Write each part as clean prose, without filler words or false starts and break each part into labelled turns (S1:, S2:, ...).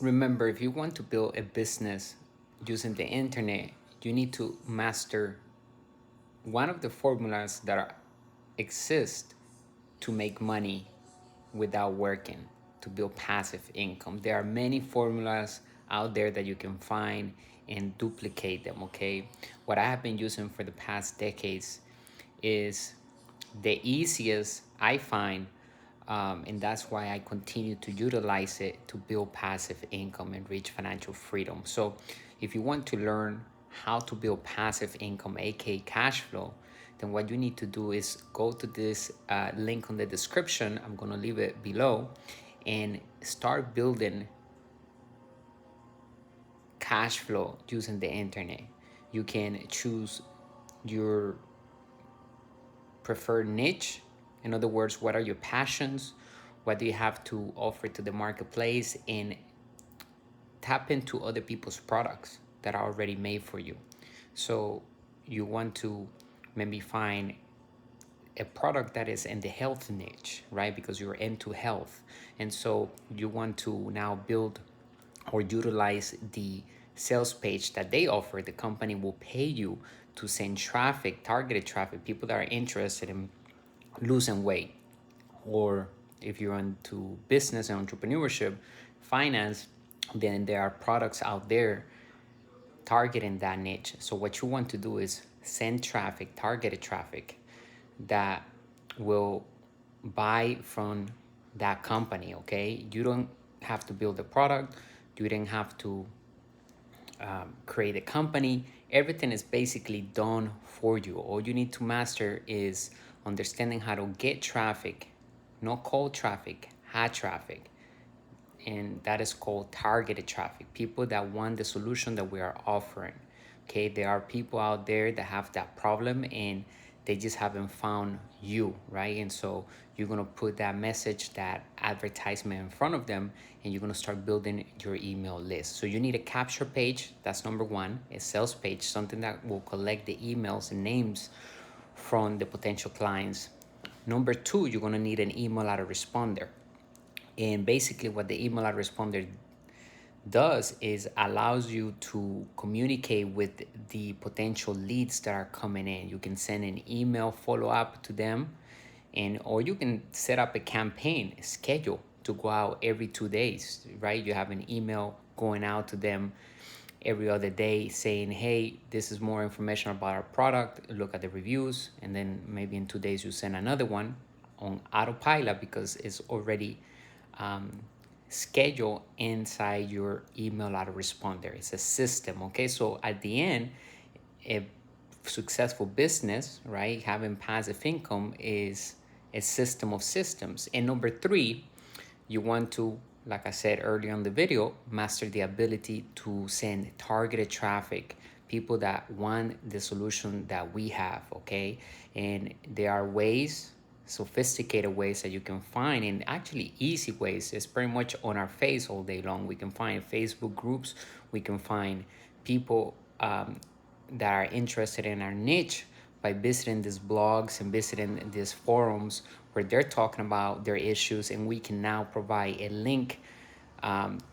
S1: Remember, if you want to build a business using the internet, you need to master one of the formulas that exist to make money without working, to build passive income. There are many formulas out there that you can find and duplicate them, okay? What I have been using for the past decades is the easiest I find, and that's why I continue to utilize it to build passive income and reach financial freedom. So, if you want to learn how to build passive income, aka cash flow, then what you need to do is go to this link on the description. I'm gonna leave it below, and start building cash flow using the internet. You can choose your preferred niche. In other words, what are your passions? What do you have to offer to the marketplace? And tap into other people's products that are already made for you. So you want to maybe find a product that is in the health niche, right? Because you're into health. And so you want to now build or utilize the sales page that they offer. The company will pay you to send traffic, targeted traffic, people that are interested in losing weight. Or if you're into business and entrepreneurship, finance, then there are products out there targeting that niche. So what you want to do is send traffic, targeted traffic that will buy from that company, okay? You don't have to build a product. You didn't have to create a company. Everything is basically done for you. All you need to master is understanding how to get traffic, not cold traffic, hot traffic. And that is called targeted traffic. People that want the solution that we are offering. Okay, there are people out there that have that problem and they just haven't found you, right? And so you're gonna put that message, that advertisement in front of them, and you're gonna start building your email list. So you need a capture page, that's number one, a sales page, something that will collect the emails and names from the potential clients. Number two, you're gonna need an email autoresponder. And basically, what the email autoresponder does is allows you to communicate with the potential leads that are coming in. You can send an email follow up to them, and or you can set up a campaign schedule to go out every 2 days, right? You have an email going out to them every other day saying, hey, this is more information about our product, look at the reviews. And then maybe in 2 days you send another one on autopilot because it's already um, scheduled inside your email autoresponder. It's a system, okay? So at the end, a successful business, right, having passive income is a system of systems. And number three, you want to, like I said earlier in the video, master the ability to send targeted traffic, people that want the solution that we have, okay? And there are ways, sophisticated ways that you can find, and actually easy ways. It's pretty much on our face all day long. We can find Facebook groups, we can find people that are interested in our niche by visiting these blogs and visiting these forums where they're talking about their issues, and we can now provide a link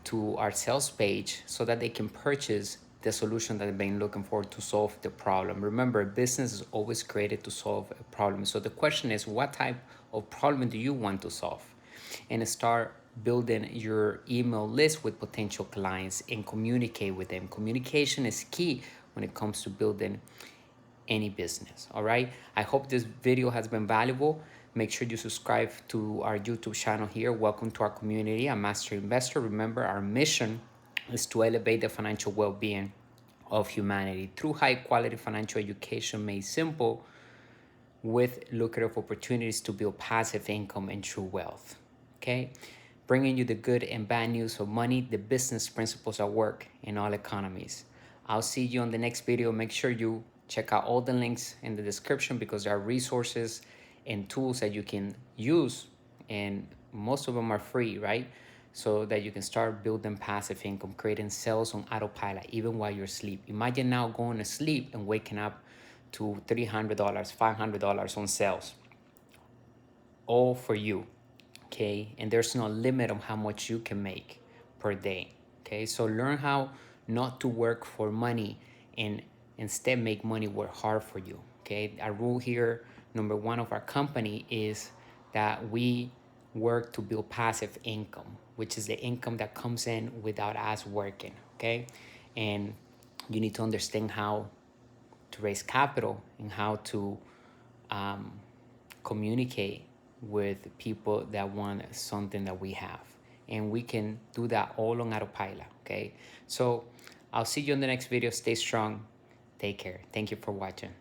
S1: to our sales page so that they can purchase the solution that they've been looking for to solve the problem. Remember, business is always created to solve a problem. So the question is, what type of problem do you want to solve? And start building your email list with potential clients and communicate with them. Communication is key when it comes to building any business. All right. I hope this video has been valuable. Make sure you subscribe to our YouTube channel here. Welcome to our community, a master investor. Remember, our mission is to elevate the financial well-being of humanity through high quality financial education made simple with lucrative opportunities to build passive income and true wealth. Okay? Bringing you the good and bad news of money, the business principles at work in all economies. I'll see you on the next video. Make sure you check out all the links in the description because there are resources and tools that you can use, and most of them are free, right? So that you can start building passive income, creating sales on autopilot even while you're asleep. Imagine now going to sleep and waking up to $300, $500 on sales, all for you, okay? And there's no limit on how much you can make per day. Okay, so learn how not to work for money and instead make money work hard for you. Okay, our rule here, number one of our company, is that we work to build passive income, which is the income that comes in without us working. Okay, and you need to understand how to raise capital and how to um, communicate with people that want something that we have. And we can do that all on autopilot, okay? So I'll see you in the next video. Stay strong. Take care. Thank you for watching.